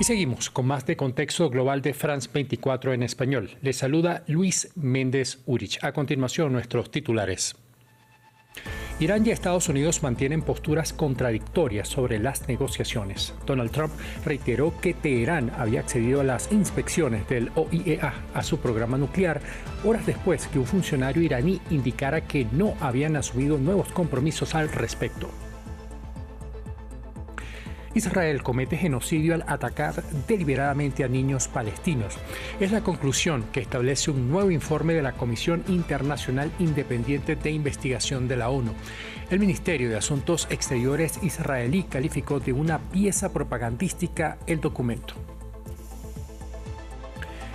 Y seguimos con más de Contexto Global de France 24 en español. Les saluda Luis Méndez Urich. A continuación, nuestros titulares. Irán y Estados Unidos mantienen posturas contradictorias sobre las negociaciones. Donald Trump reiteró que Teherán había accedido a las inspecciones del OIEA a su programa nuclear, horas después que un funcionario iraní indicara que no habían asumido nuevos compromisos al respecto. Israel comete genocidio al atacar deliberadamente a niños palestinos. Es la conclusión que establece un nuevo informe de la Comisión Internacional Independiente de Investigación de la ONU. El Ministerio de Asuntos Exteriores israelí calificó de una pieza propagandística el documento.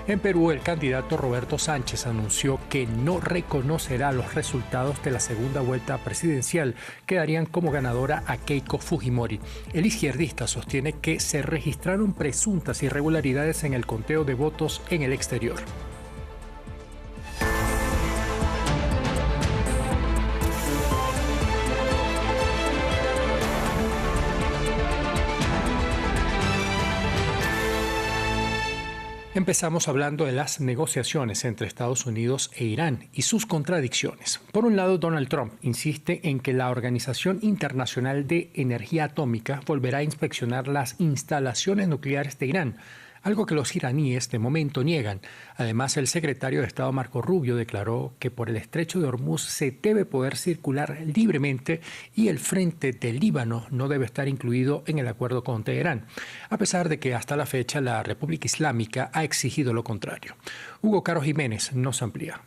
En Perú, el candidato Roberto Sánchez anunció que no reconocerá los resultados de la segunda vuelta presidencial, que darían como ganadora a Keiko Fujimori. El izquierdista sostiene que se registraron presuntas irregularidades en el conteo de votos en el exterior. Empezamos hablando de las negociaciones entre Estados Unidos e Irán y sus contradicciones. Por un lado, Donald Trump insiste en que la Organización Internacional de Energía Atómica volverá a inspeccionar las instalaciones nucleares de Irán, algo que los iraníes de momento niegan. Además, el secretario de Estado Marco Rubio declaró que por el estrecho de Hormuz se debe poder circular libremente y el frente del Líbano no debe estar incluido en el acuerdo con Teherán, a pesar de que hasta la fecha la República Islámica ha exigido lo contrario. Hugo Caro Jiménez nos amplía.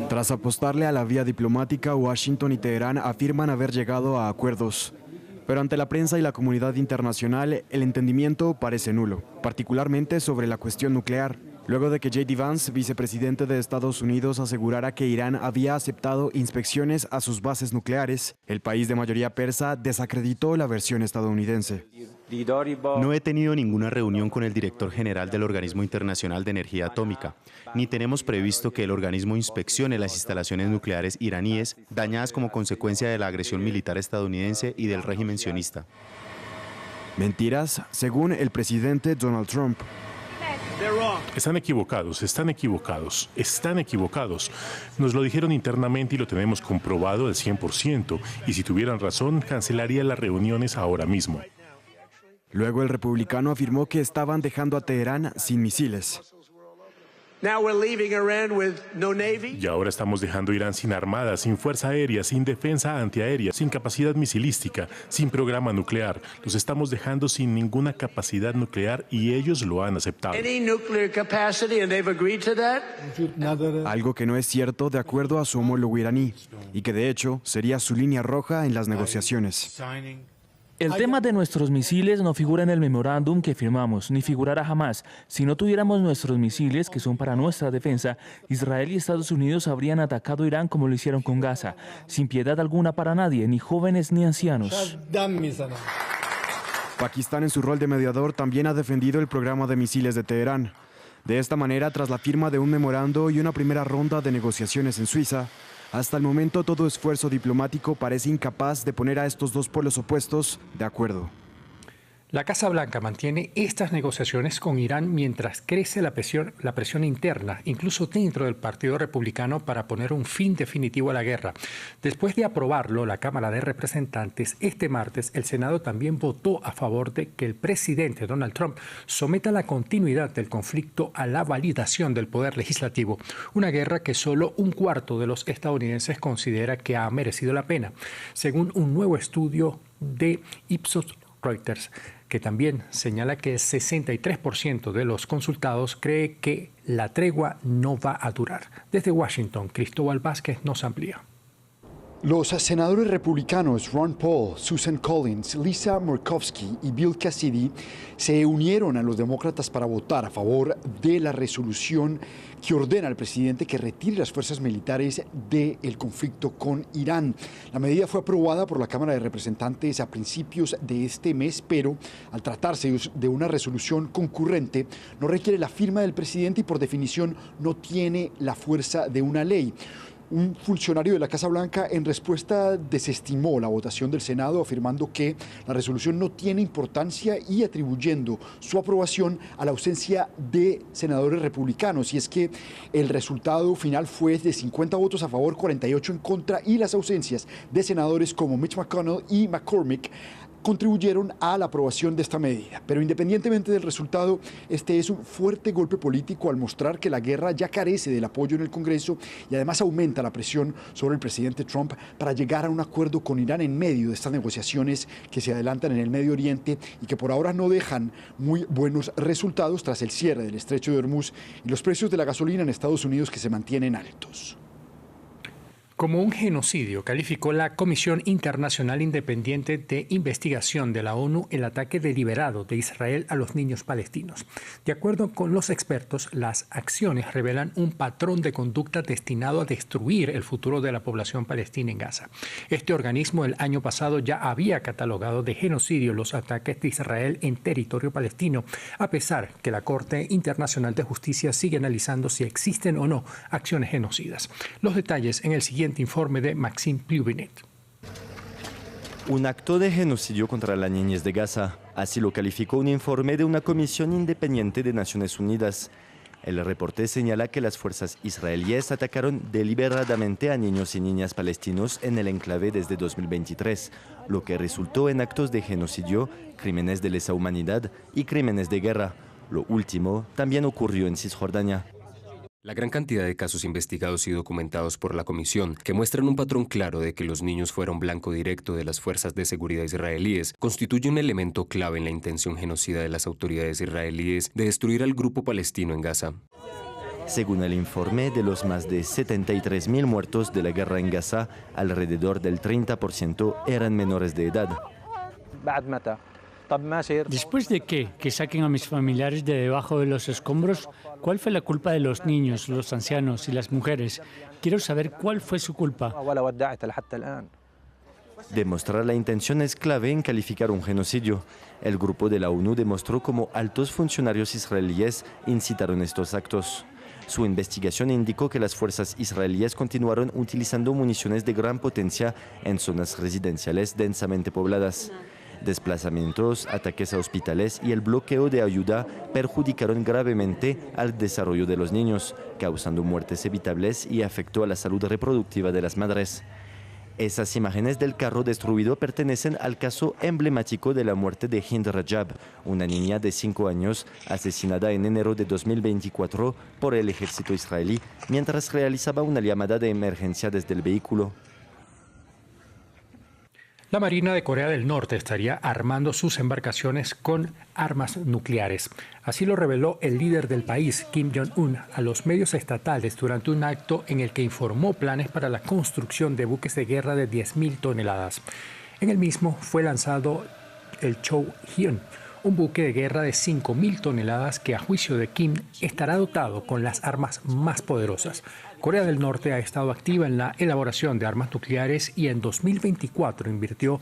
Tras apostarle a la vía diplomática, Washington y Teherán afirman haber llegado a acuerdos. Pero ante la prensa y la comunidad internacional, el entendimiento parece nulo, particularmente sobre la cuestión nuclear. Luego de que J.D. Vance, vicepresidente de Estados Unidos, asegurara que Irán había aceptado inspecciones a sus bases nucleares, el país de mayoría persa desacreditó la versión estadounidense. No he tenido ninguna reunión con el director general del Organismo Internacional de Energía Atómica, ni tenemos previsto que el organismo inspeccione las instalaciones nucleares iraníes dañadas como consecuencia de la agresión militar estadounidense y del régimen sionista. Mentiras, según el presidente Donald Trump. Están equivocados, están equivocados, están equivocados. Nos lo dijeron internamente y lo tenemos comprobado al 100%, y si tuvieran razón, cancelaría las reuniones ahora mismo. Luego el republicano afirmó que estaban dejando a Teherán sin misiles. Y ahora estamos dejando a Irán sin armada, sin fuerza aérea, sin defensa antiaérea, sin capacidad misilística, sin programa nuclear. Los estamos dejando sin ninguna capacidad nuclear y ellos lo han aceptado. Algo que no es cierto de acuerdo a su homólogo iraní y que de hecho sería su línea roja en las negociaciones. El tema de nuestros misiles no figura en el memorándum que firmamos, ni figurará jamás. Si no tuviéramos nuestros misiles, que son para nuestra defensa, Israel y Estados Unidos habrían atacado Irán como lo hicieron con Gaza, sin piedad alguna para nadie, ni jóvenes ni ancianos. Pakistán, en su rol de mediador, también ha defendido el programa de misiles de Teherán. De esta manera, tras la firma de un memorando y una primera ronda de negociaciones en Suiza, hasta el momento todo esfuerzo diplomático parece incapaz de poner a estos dos polos opuestos de acuerdo. La Casa Blanca mantiene estas negociaciones con Irán mientras crece la presión interna, incluso dentro del Partido Republicano, para poner un fin definitivo a la guerra. Después de aprobarlo, la Cámara de Representantes, este martes, el Senado también votó a favor de que el presidente Donald Trump someta la continuidad del conflicto a la validación del poder legislativo, una guerra que solo un cuarto de los estadounidenses considera que ha merecido la pena, según un nuevo estudio de Ipsos Reuters, que también señala que el 63% de los consultados cree que la tregua no va a durar. Desde Washington, Cristóbal Vázquez nos amplía. Los senadores republicanos Ron Paul, Susan Collins, Lisa Murkowski y Bill Cassidy se unieron a los demócratas para votar a favor de la resolución que ordena al presidente que retire las fuerzas militares del conflicto con Irán. La medida fue aprobada por la Cámara de Representantes a principios de este mes, pero al tratarse de una resolución concurrente, no requiere la firma del presidente y por definición no tiene la fuerza de una ley. Un funcionario de la Casa Blanca en respuesta desestimó la votación del Senado, afirmando que la resolución no tiene importancia y atribuyendo su aprobación a la ausencia de senadores republicanos. Y es que el resultado final fue de 50 votos a favor, 48 en contra, y las ausencias de senadores como Mitch McConnell y McCormick contribuyeron a la aprobación de esta medida. Pero independientemente del resultado, este es un fuerte golpe político al mostrar que la guerra ya carece del apoyo en el Congreso y además aumenta la presión sobre el presidente Trump para llegar a un acuerdo con Irán en medio de estas negociaciones que se adelantan en el Medio Oriente y que por ahora no dejan muy buenos resultados tras el cierre del estrecho de Hormuz y los precios de la gasolina en Estados Unidos que se mantienen altos. Como un genocidio, calificó la Comisión Internacional Independiente de Investigación de la ONU el ataque deliberado de Israel a los niños palestinos. De acuerdo con los expertos, las acciones revelan un patrón de conducta destinado a destruir el futuro de la población palestina en Gaza. Este organismo el año pasado ya había catalogado de genocidio los ataques de Israel en territorio palestino, a pesar que la Corte Internacional de Justicia sigue analizando si existen o no acciones genocidas. Los detalles en el siguiente informe de Maxime Plubinet. Un acto de genocidio contra la niñez de Gaza, así lo calificó un informe de una comisión independiente de Naciones Unidas. El reporte señala que las fuerzas israelíes atacaron deliberadamente a niños y niñas palestinos en el enclave desde 2023, lo que resultó en actos de genocidio, crímenes de lesa humanidad y crímenes de guerra. Lo último también ocurrió en Cisjordania. La gran cantidad de casos investigados y documentados por la Comisión, que muestran un patrón claro de que los niños fueron blanco directo de las fuerzas de seguridad israelíes, constituye un elemento clave en la intención genocida de las autoridades israelíes de destruir al grupo palestino en Gaza. Según el informe, de los más de 73.000 muertos de la guerra en Gaza, alrededor del 30% eran menores de edad. ¿Después de qué? ¿Que saquen a mis familiares de debajo de los escombros? ¿Cuál fue la culpa de los niños, los ancianos y las mujeres? Quiero saber cuál fue su culpa. Demostrar la intención es clave en calificar un genocidio. El grupo de la ONU demostró cómo altos funcionarios israelíes incitaron estos actos. Su investigación indicó que las fuerzas israelíes continuaron utilizando municiones de gran potencia en zonas residenciales densamente pobladas. Desplazamientos, ataques a hospitales y el bloqueo de ayuda perjudicaron gravemente al desarrollo de los niños, causando muertes evitables y afectó a la salud reproductiva de las madres. Esas imágenes del carro destruido pertenecen al caso emblemático de la muerte de Hind Rajab, una niña de 5 años asesinada en enero de 2024 por el ejército israelí mientras realizaba una llamada de emergencia desde el vehículo. La Marina de Corea del Norte estaría armando sus embarcaciones con armas nucleares. Así lo reveló el líder del país, Kim Jong-un, a los medios estatales durante un acto en el que informó planes para la construcción de buques de guerra de 10.000 toneladas. En el mismo fue lanzado el Chow-hyun, un buque de guerra de 5.000 toneladas que a juicio de Kim estará dotado con las armas más poderosas. Corea del Norte ha estado activa en la elaboración de armas nucleares y en 2024 invirtió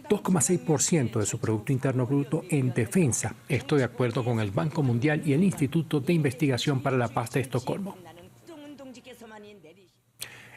2,6% de su Producto Interno Bruto en defensa. Esto de acuerdo con el Banco Mundial y el Instituto de Investigación para la Paz de Estocolmo.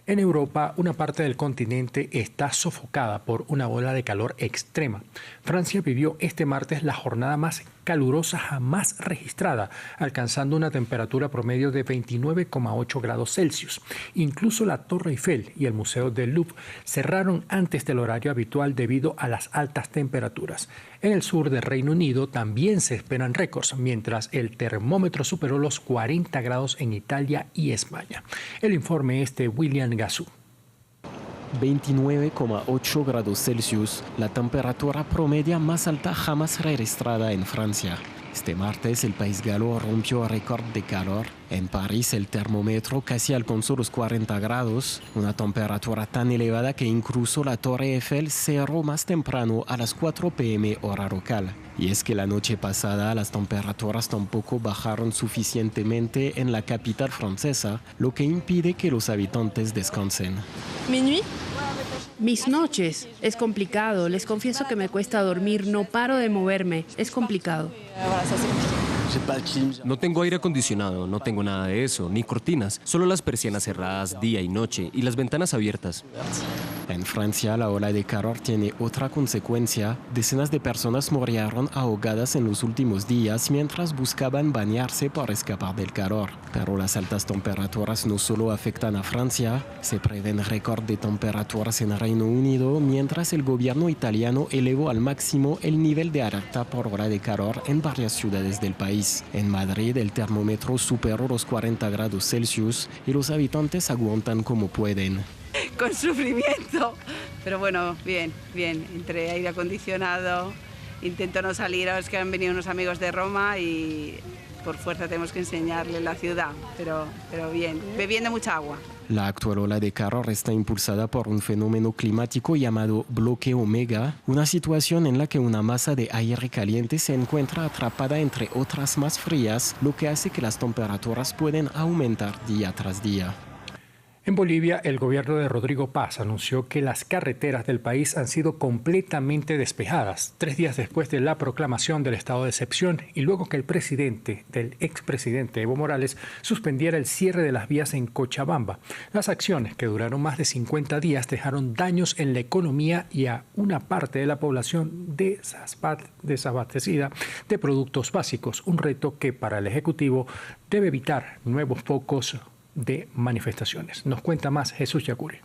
En Europa, una parte del continente está sofocada por una ola de calor extrema. Francia vivió este martes la jornada más calurosa jamás registrada, alcanzando una temperatura promedio de 29,8 grados Celsius. Incluso la Torre Eiffel y el Museo del Louvre cerraron antes del horario habitual debido a las altas temperaturas. En el sur del Reino Unido también se esperan récords, mientras el termómetro superó los 40 grados en Italia y España. El informe es de William Gassou. 29,8 grados Celsius, la temperatura promedia más alta jamás registrada en Francia. Este martes el país galo rompió récord de calor. En París el termómetro casi alcanzó los 40 grados, una temperatura tan elevada que incluso la Torre Eiffel cerró más temprano a las 4 p.m. hora local. Y es que la noche pasada las temperaturas tampoco bajaron suficientemente en la capital francesa, lo que impide que los habitantes descansen. Mis noches. Es complicado. Les confieso que me cuesta dormir. No paro de moverme. Es complicado. No tengo aire acondicionado, no tengo nada de eso, ni cortinas, solo las persianas cerradas día y noche y las ventanas abiertas. En Francia, la ola de calor tiene otra consecuencia. Decenas de personas murieron ahogadas en los últimos días mientras buscaban bañarse para escapar del calor. Pero las altas temperaturas no solo afectan a Francia, se prevén récord de temperaturas en Reino Unido, mientras el gobierno italiano elevó al máximo el nivel de alerta por ola de calor en varias ciudades del país. En Madrid, el termómetro superó los 40 grados Celsius y los habitantes aguantan como pueden. Con sufrimiento, pero bueno, bien, entre aire acondicionado, intento no salir, ahora es que han venido unos amigos de Roma y por fuerza tenemos que enseñarles la ciudad, pero bien, bebiendo mucha agua. La actual ola de calor está impulsada por un fenómeno climático llamado bloqueo mega, una situación en la que una masa de aire caliente se encuentra atrapada entre otras más frías, lo que hace que las temperaturas pueden aumentar día tras día. En Bolivia, el gobierno de Rodrigo Paz anunció que las carreteras del país han sido completamente despejadas 3 días después de la proclamación del estado de excepción y luego que el expresidente Evo Morales suspendiera el cierre de las vías en Cochabamba. Las acciones, que duraron más de 50 días, dejaron daños en la economía y a una parte de la población desabastecida de productos básicos, un reto que para el Ejecutivo debe evitar nuevos focos de manifestaciones. Nos cuenta más Jesús Yacure.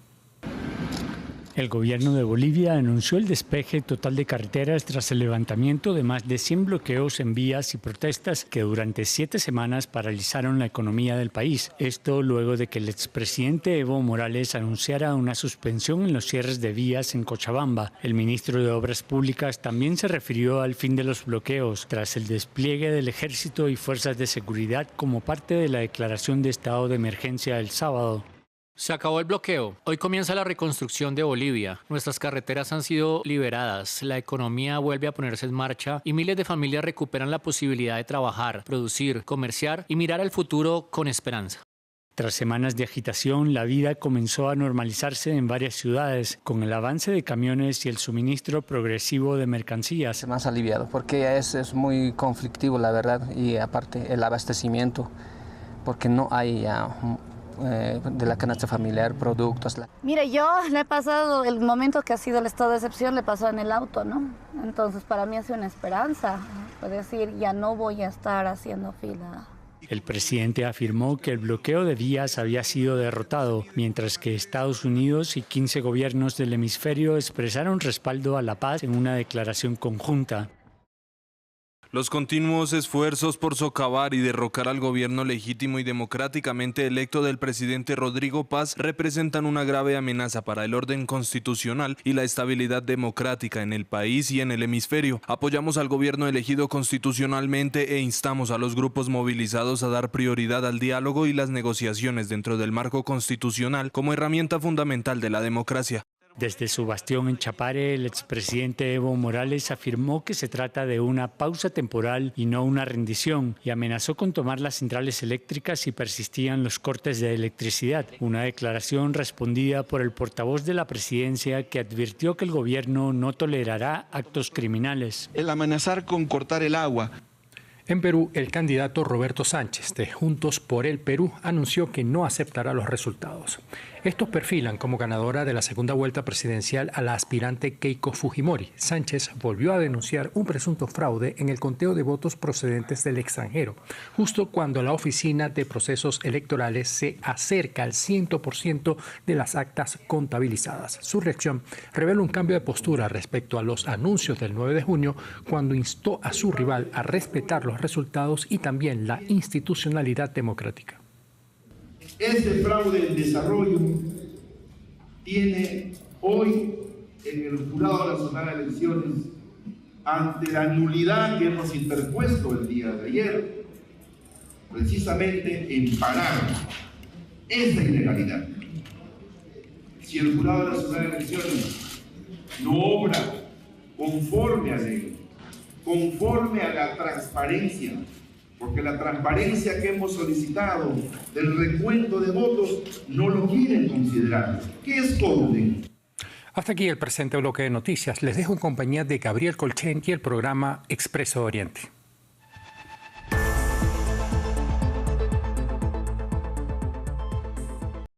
El gobierno de Bolivia anunció el despeje total de carreteras tras el levantamiento de más de 100 bloqueos en vías y protestas que durante 7 semanas paralizaron la economía del país. Esto luego de que el expresidente Evo Morales anunciara una suspensión en los cierres de vías en Cochabamba. El ministro de Obras Públicas también se refirió al fin de los bloqueos tras el despliegue del ejército y fuerzas de seguridad como parte de la declaración de estado de emergencia el sábado. Se acabó el bloqueo. Hoy comienza la reconstrucción de Bolivia. Nuestras carreteras han sido liberadas, la economía vuelve a ponerse en marcha y miles de familias recuperan la posibilidad de trabajar, producir, comerciar y mirar al futuro con esperanza. Tras semanas de agitación, la vida comenzó a normalizarse en varias ciudades, con el avance de camiones y el suministro progresivo de mercancías. Más aliviado, porque es muy conflictivo, la verdad, y aparte el abastecimiento, porque no hay de la canasta familiar, productos. Mire, yo le he pasado el momento que ha sido el estado de excepción, le pasó en el auto, ¿no? Entonces para mí ha sido una esperanza, es decir, ya no voy a estar haciendo fila. El presidente afirmó que el bloqueo de vías había sido derrotado, mientras que Estados Unidos y 15 gobiernos del hemisferio expresaron respaldo a la paz en una declaración conjunta. Los continuos esfuerzos por socavar y derrocar al gobierno legítimo y democráticamente electo del presidente Rodrigo Paz representan una grave amenaza para el orden constitucional y la estabilidad democrática en el país y en el hemisferio. Apoyamos al gobierno elegido constitucionalmente e instamos a los grupos movilizados a dar prioridad al diálogo y las negociaciones dentro del marco constitucional como herramienta fundamental de la democracia. Desde su bastión en Chapare, el expresidente Evo Morales afirmó que se trata de una pausa temporal y no una rendición, y amenazó con tomar las centrales eléctricas si persistían los cortes de electricidad. Una declaración respondida por el portavoz de la presidencia, que advirtió que el gobierno no tolerará actos criminales. El amenazar con cortar el agua. En Perú, el candidato Roberto Sánchez, de Juntos por el Perú, anunció que no aceptará los resultados. Estos perfilan como ganadora de la segunda vuelta presidencial a la aspirante Keiko Fujimori. Sánchez volvió a denunciar un presunto fraude en el conteo de votos procedentes del extranjero, justo cuando la Oficina de Procesos Electorales se acerca al 100% de las actas contabilizadas. Su reacción revela un cambio de postura respecto a los anuncios del 9 de junio, cuando instó a su rival a respetar los resultados y también la institucionalidad democrática. Este fraude del desarrollo tiene hoy en el Jurado Nacional de Elecciones, ante la nulidad que hemos interpuesto el día de ayer, precisamente en parar esa ilegalidad. Si el Jurado Nacional de Elecciones no obra conforme a ley, conforme a la transparencia, porque la transparencia que hemos solicitado del recuento de votos no lo quieren considerar. ¿Qué esconden? Hasta aquí el presente bloque de noticias. Les dejo en compañía de Gabriel Colchen y el programa Expreso Oriente.